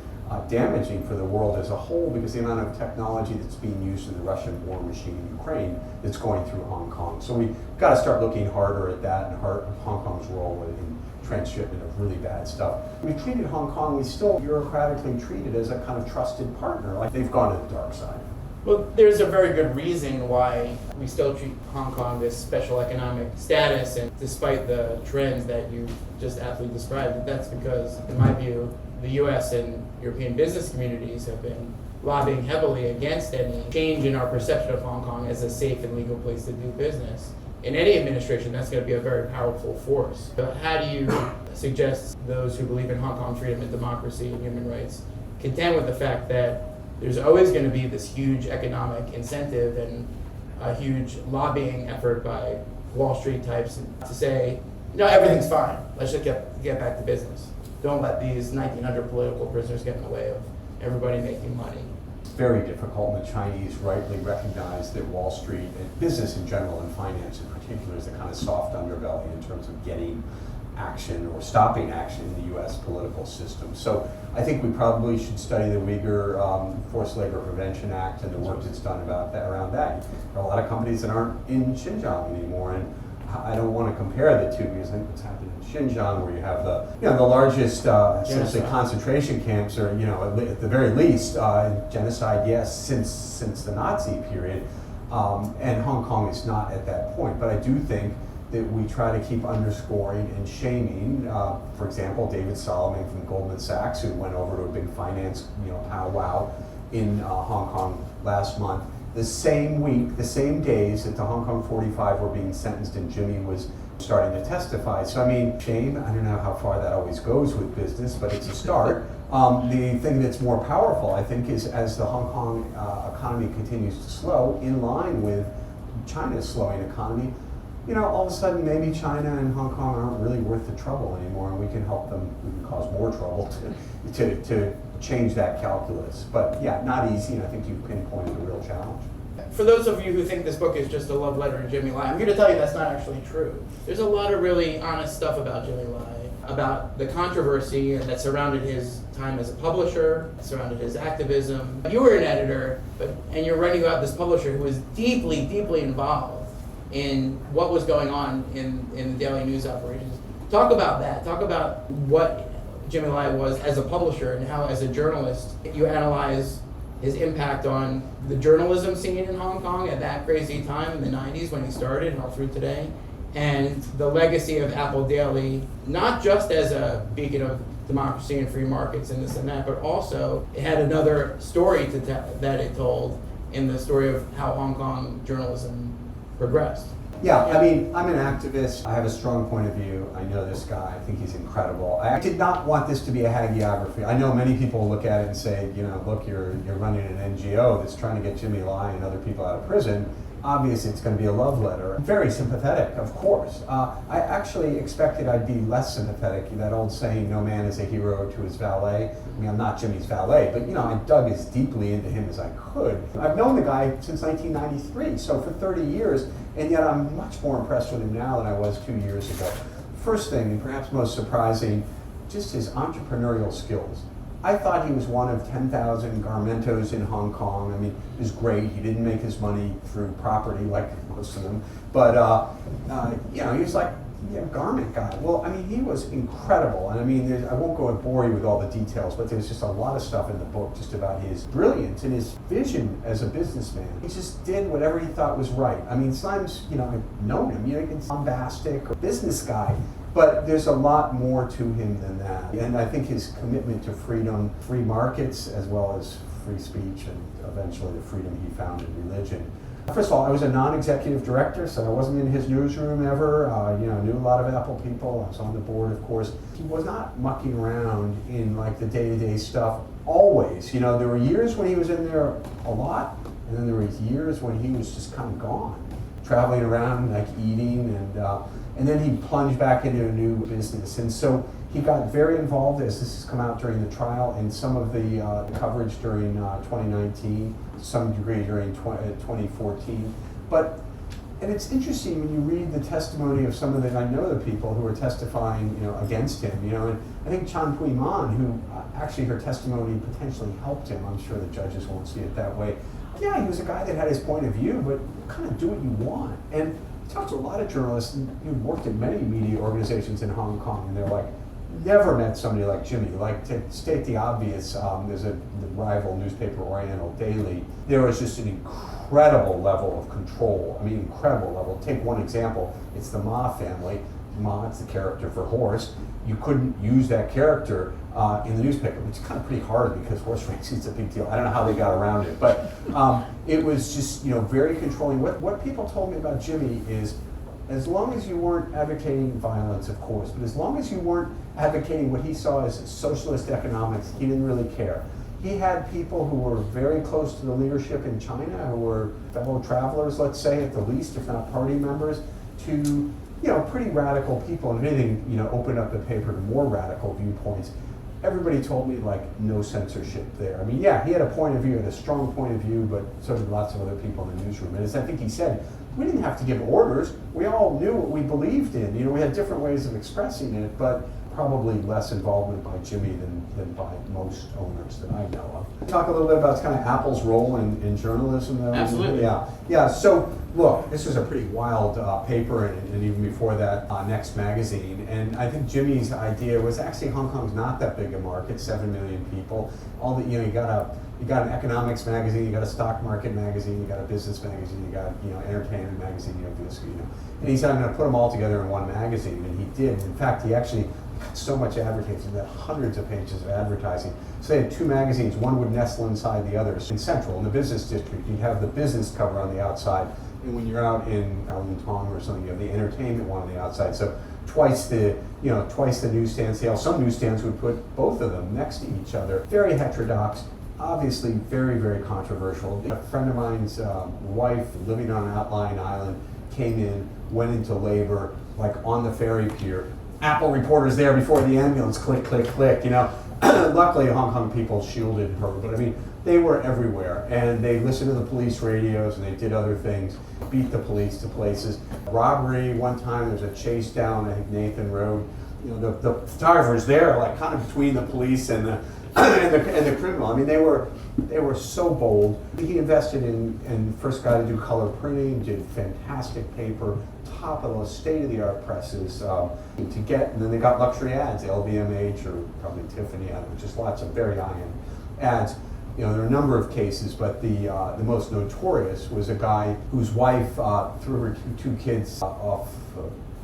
Speaker 3: damaging for the world as a whole because the amount of technology that's being used in the Russian war machine in Ukraine that's going through Hong Kong. So we've got to start looking harder at that and Hong Kong's role in transshipment of really bad stuff. We treated Hong Kong, we still bureaucratically treat it as a kind of trusted partner, like they've gone to the dark side.
Speaker 1: Well, there's a very good reason why we still treat Hong Kong this special economic status, and despite the trends that you just aptly described, that's because, in my view, the U.S. and European business communities have been lobbying heavily against any change in our perception of Hong Kong as a safe and legal place to do business. In any administration, that's going to be a very powerful force. But how do you suggest those who believe in Hong Kong freedom and democracy and human rights contend with the fact that there's always going to be this huge economic incentive and a huge lobbying effort by Wall Street types to say, everything's fine. Let's just get back to business. Don't let these 1900 political prisoners get in the way of everybody making money.
Speaker 3: It's very difficult, and the Chinese rightly recognize that Wall Street and business in general and finance in particular is the kind of soft underbelly in terms of getting action or stopping action in the U.S. political system. So I think we probably should study the Uyghur Forced Labor Prevention Act and the work that's done around that. There are a lot of companies that aren't in Xinjiang anymore, and I don't want to compare the two because I think what's happening in Xinjiang, where you have the largest essentially concentration camps, or at the very least genocide, yes, since the Nazi period, and Hong Kong is not at that point. But I do think that we try to keep underscoring and shaming, for example, David Solomon from Goldman Sachs, who went over to a big finance powwow in Hong Kong last month. The same week, the same days that the Hong Kong 45 were being sentenced and Jimmy was starting to testify. So I mean, shame, I don't know how far that always goes with business, but it's a start. The thing that's more powerful, I think, is as the Hong Kong economy continues to slow, in line with China's slowing economy, all of a sudden maybe China and Hong Kong aren't really worth the trouble anymore, and we can help them, we can cause more trouble to change that calculus. But yeah, not easy, and I think you've pinpointed a real challenge.
Speaker 1: For those of you who think this book is just a love letter to Jimmy Lai, I'm here to tell you that's not actually true. There's a lot of really honest stuff about Jimmy Lai, about the controversy that surrounded his time as a publisher, surrounded his activism. You were an editor, and you're running out this publisher who was deeply, deeply involved in what was going on in the daily news operations. Talk about that. Talk about what Jimmy Lai was as a publisher and how, as a journalist, you analyze his impact on the journalism scene in Hong Kong at that crazy time in the 90s when he started and all through today, and the legacy of Apple Daily, not just as a beacon of democracy and free markets and this and that, but also it had another story that it told in the story of how Hong Kong journalism progressed.
Speaker 3: Yeah, I mean, I'm an activist. I have a strong point of view. I know this guy. I think he's incredible. I did not want this to be a hagiography. I know many people look at it and say, look, you're running an NGO that's trying to get Jimmy Lai and other people out of prison. Obviously, it's going to be a love letter. Very sympathetic, of course. I actually expected I'd be less sympathetic. That old saying, no man is a hero to his valet. I mean, I'm not Jimmy's valet, but I dug as deeply into him as I could. I've known the guy since 1993, so for 30 years, and yet I'm much more impressed with him now than I was 2 years ago. First thing, and perhaps most surprising, just his entrepreneurial skills. I thought he was one of 10,000 garmentos in Hong Kong. I mean, he was great. He didn't make his money through property like most of them, but you know, he was like, yeah, garment guy. Well, I mean, he was incredible. And I mean, I won't go and bore you with all the details, but there's just a lot of stuff in the book just about his brilliance and his vision as a businessman. He just did whatever he thought was right. I mean, sometimes, you know, I've known him, you know, he's bombastic or business guy, but there's a lot more to him than that. And I think his commitment to freedom, free markets, as well as free speech, and eventually the freedom he found in religion. First of all, I was a non-executive director, so I wasn't in his newsroom ever. You know, knew a lot of Apple people. I was on the board, of course. He was not mucking around in like the day-to-day stuff always. You know, there were years when he was in there a lot, and then there were years when he was just kind of gone, traveling around, like eating, and then he plunged back into a new business. And so he got very involved, as this has come out during the trial, in some of the coverage during 2019, to some degree during 2014. And it's interesting when you read the testimony of some of the, I know the people who are testifying, you know, against him, you know, and I think Chan Pui Man, who actually her testimony potentially helped him. I'm sure the judges won't see it that way. Yeah, he was a guy that had his point of view, but kind of do what you want. And I talked to a lot of journalists who worked at many media organizations in Hong Kong, and they're like, never met somebody like Jimmy. Like, to state the obvious, there's the rival newspaper, Oriental Daily. There was just an incredible level of control. I mean, incredible level. Take one example. It's the Ma family. Ma, it's the character for horse. You couldn't use that character in the newspaper, which is kind of pretty hard because horse racing is a big deal. I don't know how they got around it, but it was just, you know, very controlling. What people told me about Jimmy is, as long as you weren't advocating violence, of course, but as long as you weren't advocating what he saw as socialist economics, he didn't really care. He had people who were very close to the leadership in China, who were fellow travelers, let's say, at the least, if not party members, to, you know, pretty radical people, and anything, you know, opened up the paper to more radical viewpoints. Everybody told me, like, no censorship there. I mean, yeah, he had a point of view, had a strong point of view, but so did lots of other people in the newsroom. And as I think he said, we didn't have to give orders. We all knew what we believed in. You know, we had different ways of expressing it, but probably less involvement by Jimmy than by most owners that I know of. Talk a little bit about kind of Apple's role in journalism, though.
Speaker 1: Absolutely.
Speaker 3: Yeah. So look, this was a pretty wild paper, and even before that, Next magazine. And I think Jimmy's idea was actually Hong Kong's not that big a market, 7 million people. All the, you know, you got an economics magazine, you got a stock market magazine, you got a business magazine, you got, you know, entertainment magazine, you have this, you know. And he said, I'm going to put them all together in one magazine, and he did. In fact, he actually got so much advertising, that hundreds of pages of advertising. So they had two magazines, one would nestle inside the other. So in Central, in the business district, you'd have the business cover on the outside, and when you're out in Kowloon or something, you have the entertainment one on the outside. So twice the newsstand sale. Some newsstands would put both of them next to each other. Very heterodox. Obviously very, very controversial. A friend of mine's wife, living on an outlying island, came in, went into labor, like on the ferry pier. Apple reporters there before the ambulance, click, click, click, you know. Luckily, Hong Kong people shielded her, but I mean, they were everywhere, and they listened to the police radios, and they did other things, beat the police to places. Robbery, one time there was a chase down, I think, Nathan Road. You know, the photographers there, like kind of between the police and the criminal. I mean, they were so bold. He invested in first guy to do color printing, did fantastic paper, top of those state-of-the-art presses to get, and then they got luxury ads, LVMH or probably Tiffany, just lots of very high-end ads. You know, there are a number of cases, but the most notorious was a guy whose wife threw her two kids off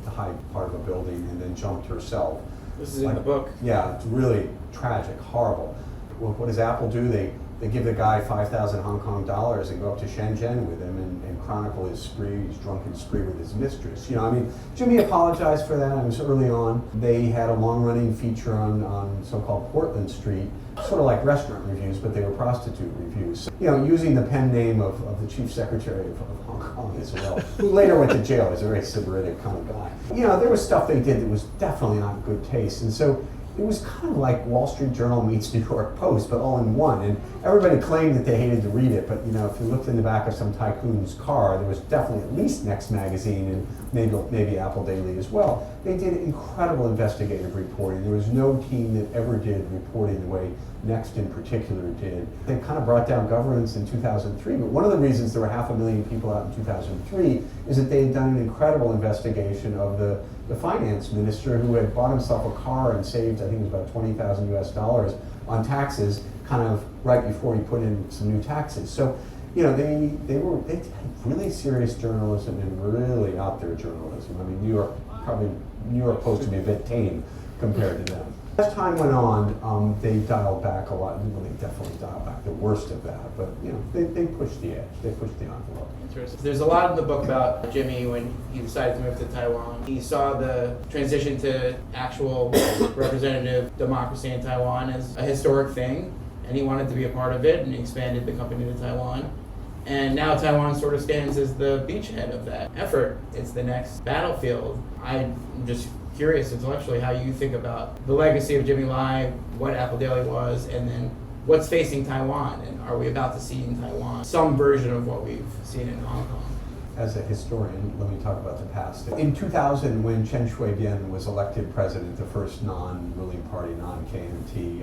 Speaker 3: the high part of a building and then jumped herself.
Speaker 1: This is in the book.
Speaker 3: Yeah, it's really tragic, horrible. Well, what does Apple do? They give the guy 5,000 Hong Kong dollars and go up to Shenzhen with him and chronicle his spree, his drunken spree with his mistress. You know, I mean, Jimmy apologized for that. It was early on. They had a long-running feature on so-called Portland Street, sort of like restaurant reviews, but they were prostitute reviews. You know, using the pen name of the chief secretary of Hong Kong as well, who later went to jail. He's a very sybaritic kind of guy. You know, there was stuff they did that was definitely not good taste. And so it was kind of like Wall Street Journal meets New York Post, but all in one. And everybody claimed that they hated to read it, but you know, if you looked in the back of some tycoon's car, there was definitely at least Next Magazine and maybe Apple Daily as well. They did incredible investigative reporting. There was no team that ever did reporting the way Next in particular did. They kind of brought down governments in 2003, but one of the reasons there were 500,000 people out in 2003 is that they had done an incredible investigation of the finance minister who had bought himself a car and saved, I think it was about $20,000 US on taxes, kind of right before he put in some new taxes. So, you know, they had really serious journalism and really out there journalism. I mean, New York Post would be a bit tame compared to them. As time went on, they dialed back a lot. Well, they definitely dialed back the worst of that, but you know, they pushed the edge. They pushed the envelope.
Speaker 1: Interesting. There's a lot in the book about Jimmy when he decided to move to Taiwan. He saw the transition to actual representative democracy in Taiwan as a historic thing, and he wanted to be a part of it, and he expanded the company to Taiwan. And now Taiwan sort of stands as the beachhead of that effort. It's the next battlefield. I'm just curious intellectually how you think about the legacy of Jimmy Lai, what Apple Daily was, and then what's facing Taiwan, and are we about to see in Taiwan some version of what we've seen in Hong Kong?
Speaker 3: As a historian, let me talk about the past. In 2000, when Chen Shui-bian was elected president, the first non-ruling party, non-KMT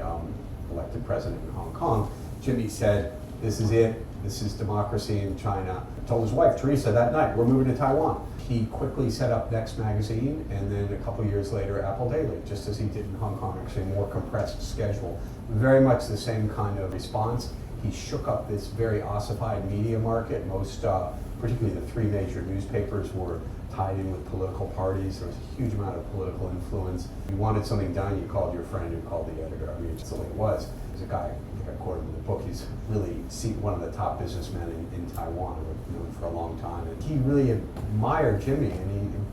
Speaker 3: elected president in Hong Kong, Jimmy said, "This is it. This is democracy in China." Told his wife, Teresa, that night, "We're moving to Taiwan." He quickly set up Next Magazine, and then a couple years later, Apple Daily, just as he did in Hong Kong, actually a more compressed schedule. Very much the same kind of response. He shook up this very ossified media market. Most, particularly the three major newspapers, were tied in with political parties. There was a huge amount of political influence. If you wanted something done, you called your friend who called the editor. I mean, it's the way it was. There's a guy, I think I quoted him in the book, he's really one of the top businessmen in Taiwan, known for a long time. And he really admired Jimmy,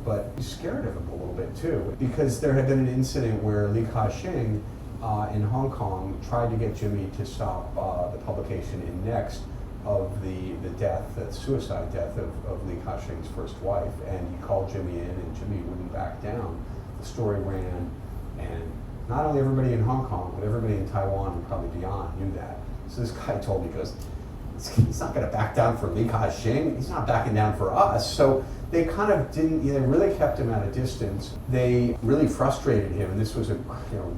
Speaker 3: but he was scared of him a little bit too, because there had been an incident where Li Ka-shing in Hong Kong tried to get Jimmy to stop the publication in Next of the suicide death of Li Ka-shing's first wife, and he called Jimmy in, and Jimmy wouldn't back down. The story ran, and not only everybody in Hong Kong, but everybody in Taiwan and probably beyond knew that. So this guy told me, he goes, "He's not going to back down for Li Ka-shing. He's not backing down for us." So they kind of didn't. They really kept him at a distance. They really frustrated him, and this was a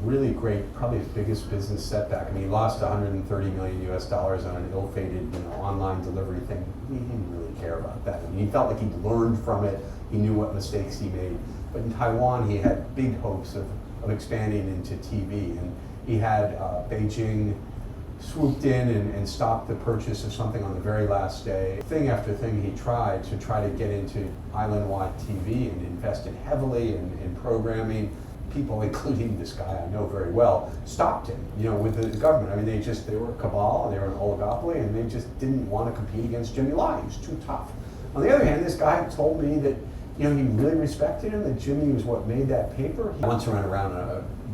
Speaker 3: really great, probably his biggest business setback. I mean, he lost $130 million US on an ill-fated online delivery thing. He didn't really care about that. I mean, he felt like he'd learned from it. He knew what mistakes he made. But in Taiwan, he had big hopes of expanding into TV, and he had Beijing swooped in and stopped the purchase of something on the very last day. Thing after thing he tried to get into island-wide TV and invested heavily in programming. People, including this guy I know very well, stopped him, with the government. I mean, they were a cabal, they were an oligopoly, and they just didn't want to compete against Jimmy Lai. He was too tough. On the other hand, this guy told me that he really respected him, that Jimmy was what made that paper. He once ran around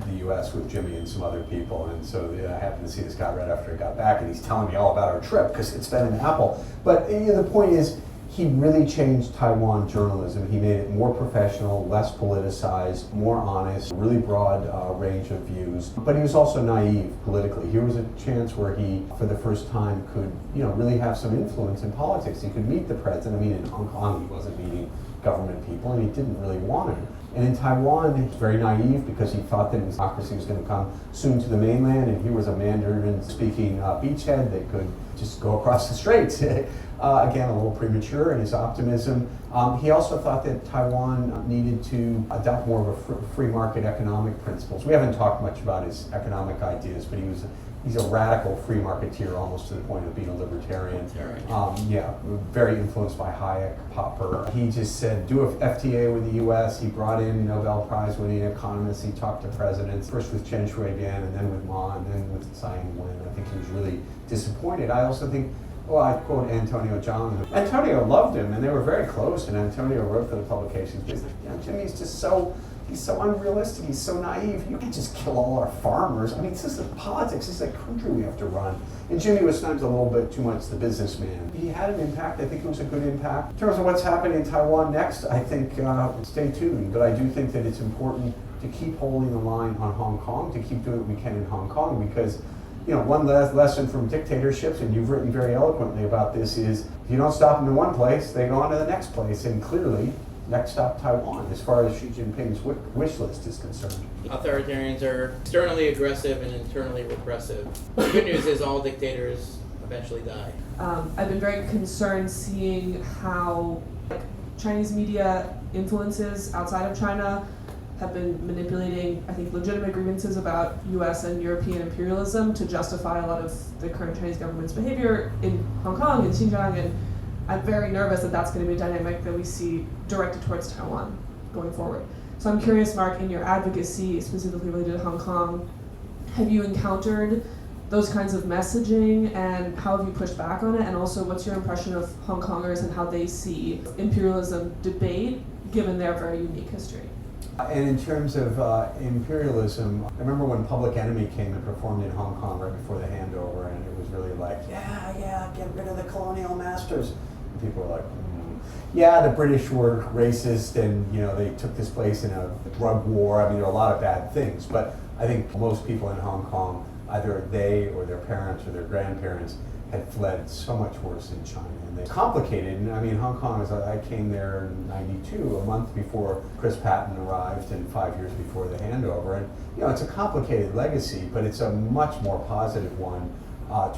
Speaker 3: the U.S. with Jimmy and some other people, and so I happened to see this guy right after I got back, and he's telling me all about our trip, because it's been an Apple. But the point is, he really changed Taiwan journalism. He made it more professional, less politicized, more honest, really broad range of views. But he was also naive politically. Here was a chance where he, for the first time, could really have some influence in politics. He could meet the president. I mean, in Hong Kong, he wasn't meeting government people, and he didn't really want to. And in Taiwan, he was very naive because he thought that democracy was going to come soon to the mainland, and here was a Mandarin-speaking beachhead that could just go across the straits. Again, a little premature in his optimism. He also thought that Taiwan needed to adopt more of a free market economic principles. We haven't talked much about his economic ideas, but he's a radical free marketeer, almost to the point of being a libertarian. Very influenced by Hayek, Popper. He just said, do a FTA with the U.S. He brought in Nobel Prize winning economists. He talked to presidents, first with Chen Shui-bian, and then with Ma, and then with Tsai Ing-wen. I think he was really disappointed. I also think Well, I quote Antonio John. Antonio loved him, and they were very close, and Antonio wrote for the publications. But he's like, Jimmy's just he's so unrealistic, he's so naive. You can't just kill all our farmers. I mean, this is politics, this is a country we have to run. And Jimmy was sometimes a little bit too much the businessman. He had an impact, I think it was a good impact. In terms of what's happening in Taiwan next, I think stay tuned. But I do think that it's important to keep holding the line on Hong Kong, to keep doing what we can in Hong Kong, because one lesson from dictatorships, and you've written very eloquently about this, is if you don't stop them in one place, they go on to the next place. And clearly, next stop Taiwan, as far as Xi Jinping's wish list is concerned.
Speaker 1: Authoritarians are externally aggressive and internally repressive. The good news is all dictators eventually die.
Speaker 4: I've been very concerned seeing how Chinese media influences outside of China have been manipulating, I think, legitimate grievances about U.S. and European imperialism to justify a lot of the current Chinese government's behavior in Hong Kong and Xinjiang, and I'm very nervous that that's going to be a dynamic that we see directed towards Taiwan going forward. So I'm curious, Mark, in your advocacy specifically related to Hong Kong, have you encountered those kinds of messaging, and how have you pushed back on it? And also, what's your impression of Hong Kongers and how they see imperialism debate, given their very unique history?
Speaker 3: And in terms of imperialism, I remember when Public Enemy came and performed in Hong Kong right before the handover, and it was really like, yeah, get rid of the colonial masters. And people were like, yeah, the British were racist, and they took this place in a drug war. I mean, there are a lot of bad things, but I think most people in Hong Kong, either they or their parents or their grandparents, had fled so much worse in China. And it's complicated. And I mean, Hong Kong, I came there in '92, a month before Chris Patton arrived and 5 years before the handover. And it's a complicated legacy, but it's a much more positive one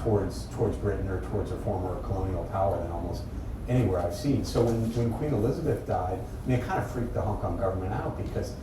Speaker 3: towards Britain or towards a former colonial power than almost anywhere I've seen. So when Queen Elizabeth died, I mean, it kind of freaked the Hong Kong government out, because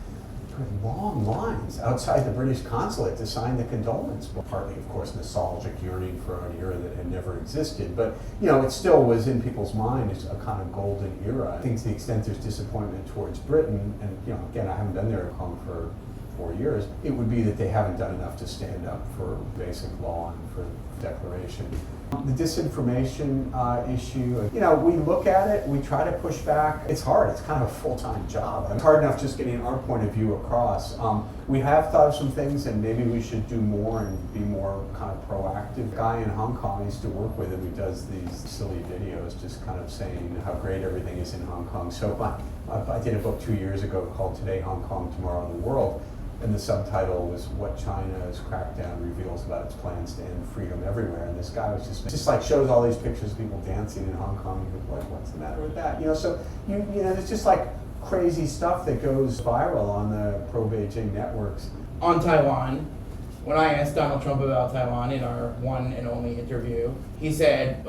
Speaker 3: there were long lines outside the British consulate to sign the condolence book. Partly, of course, nostalgic yearning for an era that had never existed, but it still was in people's mind as a kind of golden era. I think to the extent there's disappointment towards Britain, and again, I haven't been there in Hong Kong for 4 years, it would be that they haven't done enough to stand up for basic law and for declaration. The disinformation issue, we look at it, we try to push back. It's hard, it's kind of a full-time job. It's hard enough just getting our point of view across. We have thought of some things, and maybe we should do more and be more kind of proactive. A guy in Hong Kong I used to work with, and who does these silly videos just kind of saying how great everything is in Hong Kong. So I did a book 2 years ago called Today, Hong Kong, Tomorrow, the World. And the subtitle was What China's Crackdown Reveals About Its Plans to End Freedom Everywhere. And this guy was just like shows all these pictures of people dancing in Hong Kong. And you're like, what's the matter with that? So there's just like crazy stuff that goes viral on the pro-Beijing networks.
Speaker 1: On Taiwan, when I asked Donald Trump about Taiwan in our one and only interview, he said,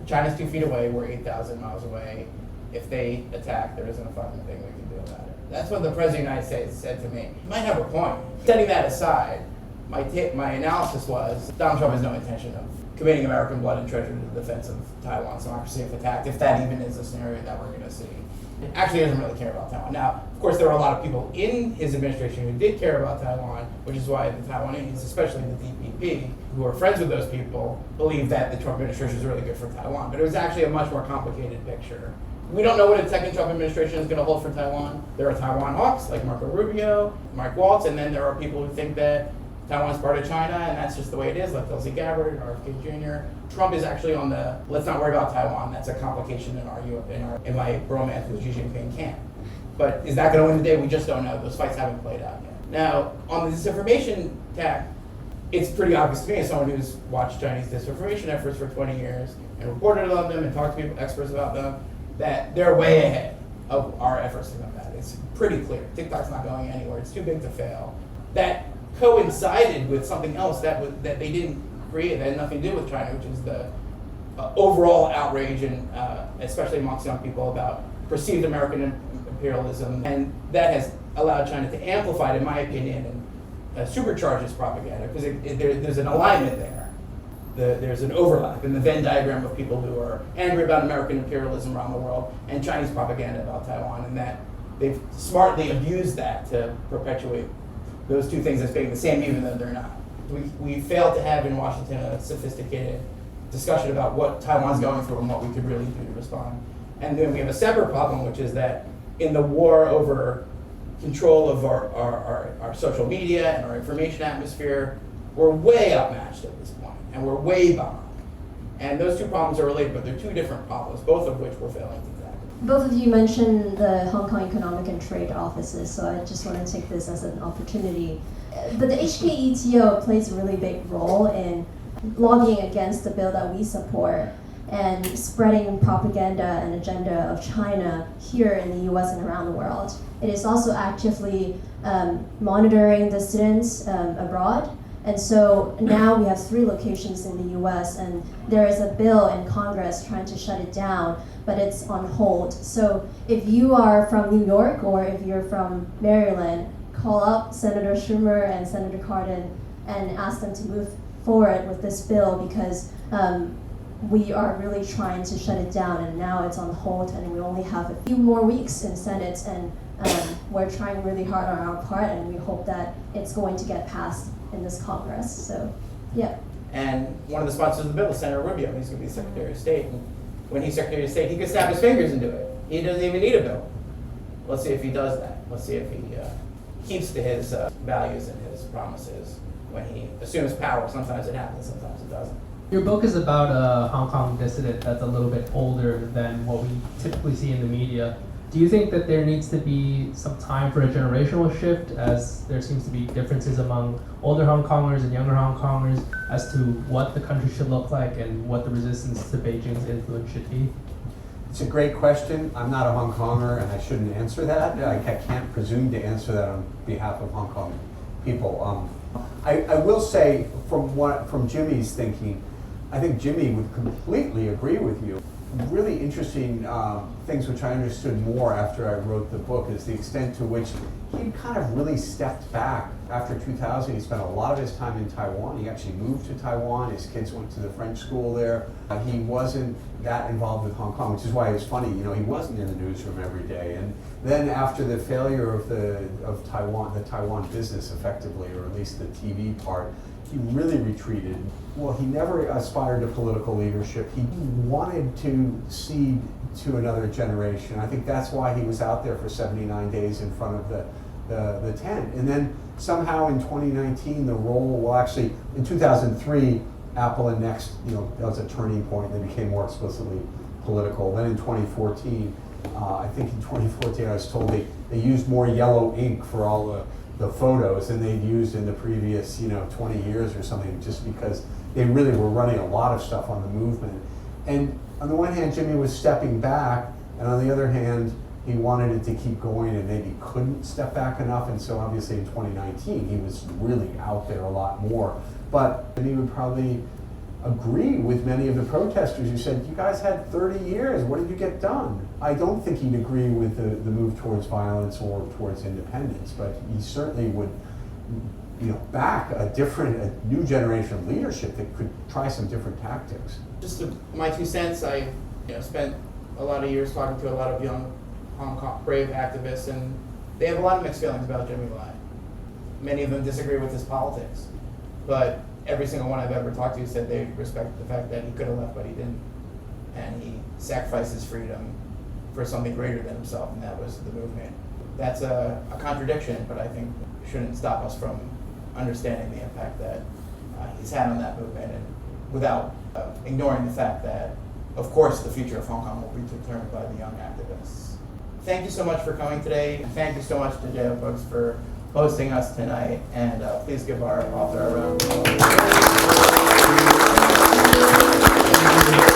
Speaker 1: China's 2 feet away, we're 8,000 miles away. If they attack, there isn't a fucking thing we can do about it. That's what the President of the United States said to me. He might have a point. Setting that aside, my analysis was Donald Trump has no intention of committing American blood and treasure to the defense of Taiwan's democracy if attacked, if that even is a scenario that we're going to see. Actually, he doesn't really care about Taiwan. Now, of course, there are a lot of people in his administration who did care about Taiwan, which is why the Taiwanese, especially the DPP, who are friends with those people, believe that the Trump administration is really good for Taiwan. But it was actually a much more complicated picture. We don't know what a second Trump administration is going to hold for Taiwan. There are Taiwan hawks like Marco Rubio, Mike Waltz, and then there are people who think that Taiwan is part of China, and that's just the way it is, like Tulsi Gabbard, RFK Jr. Trump is actually on the let's not worry about Taiwan. That's a complication in my bromance with Xi Jinping camp. But is that going to win the day? We just don't know. Those fights haven't played out yet. Now, on the disinformation tack, it's pretty obvious to me as someone who's watched Chinese disinformation efforts for 20 years and reported on them and talked to people, experts about them, that they're way ahead of our efforts to combat it. It's pretty clear. TikTok's not going anywhere. It's too big to fail. That coincided with something else that they didn't create, that had nothing to do with China, which is the overall outrage, and especially amongst young people, about perceived American imperialism. And that has allowed China to amplify it, in my opinion, and supercharge its propaganda, because there's an alignment there. There's an overlap in the Venn diagram of people who are angry about American imperialism around the world and Chinese propaganda about Taiwan, and that they've smartly abused that to perpetuate those two things as being the same, even though they're not. We failed to have in Washington a sophisticated discussion about what Taiwan's going through and what we could really do to respond. And then we have a separate problem, which is that in the war over control of our social media and our information atmosphere, we're way outmatched at this point, and we're way behind. And those two problems are related, but they're two different problems, both of which we're failing to tackle.
Speaker 5: Both of you mentioned the Hong Kong Economic and Trade offices, so I just want to take this as an opportunity. But the HKETO plays a really big role in lobbying against the bill that we support and spreading propaganda and agenda of China here in the US and around the world. It is also actively monitoring dissidents abroad. And so now we have 3 locations in the US, and there is a bill in Congress trying to shut it down, but it's on hold. So if you are from New York or if you're from Maryland, call up Senator Schumer and Senator Cardin and ask them to move forward with this bill, because we are really trying to shut it down, and now it's on hold, and we only have a few more weeks in Senate, and we're trying really hard on our part, and we hope that it's going to get passed in this Congress. So, yeah.
Speaker 1: And one of the sponsors of the bill is Senator Rubio. He's going to be Secretary of State. And when he's Secretary of State, he could snap his fingers and do it. He doesn't even need a bill. Let's see if he does that. Let's see if he keeps to his values and his promises when he assumes power. Sometimes it happens, sometimes it doesn't.
Speaker 6: Your book is about a Hong Kong dissident that's a little bit older than what we typically see in the media. Do you think that there needs to be some time for a generational shift, as there seems to be differences among older Hong Kongers and younger Hong Kongers as to what the country should look like and what the resistance to Beijing's influence should be?
Speaker 2: It's a great question. I'm not a Hong Konger, and I shouldn't answer that. I can't presume to answer that on behalf of Hong Kong people. I will say, from Jimmy's thinking, I think Jimmy would completely agree with you. Really interesting things which I understood more after I wrote the book is the extent to which he kind of really stepped back. After 2000, he spent a lot of his time in Taiwan. He actually moved to Taiwan. His kids went to the French school there. He wasn't that involved with Hong Kong, which is why it was funny. You know, he wasn't in the newsroom every day. And then after the failure of Taiwan, the Taiwan business effectively, or at least the TV part, he really retreated. Well, he never aspired to political leadership. He wanted to cede to another generation. I think that's why he was out there for 79 days in front of the tent. And then somehow in 2019, the role, well actually in 2003, Apple and Next, you know, that was a turning point. They became more explicitly political. Then in 2014, I think in 2014 I was told they used more yellow ink for all the photos than they'd used in the previous 20 years or something, just because they really were running a lot of stuff on the movement. And on the one hand, Jimmy was stepping back, and on the other hand, he wanted it to keep going and maybe couldn't step back enough, and so obviously in 2019 he was really out there a lot more. But he would probably agree with many of the protesters who said, you guys had 30 years, what did you get done? I don't think he'd agree with the move towards violence or towards independence, but he certainly would back a new generation of leadership that could try some different tactics.
Speaker 1: Just my 2 cents, I spent a lot of years talking to a lot of young Hong Kong brave activists, and they have a lot of mixed feelings about Jimmy Lai. Many of them disagree with his politics, but every single one I've ever talked to said they respect the fact that he could have left, but he didn't. And he sacrificed his freedom for something greater than himself, and that was the movement. That's a contradiction, but I think it shouldn't stop us from understanding the impact that he's had on that movement, and without ignoring the fact that, of course, the future of Hong Kong will be determined by the young activists. Thank you so much for coming today. Thank you so much to Geo folks for hosting us tonight, and please give our author a round of applause.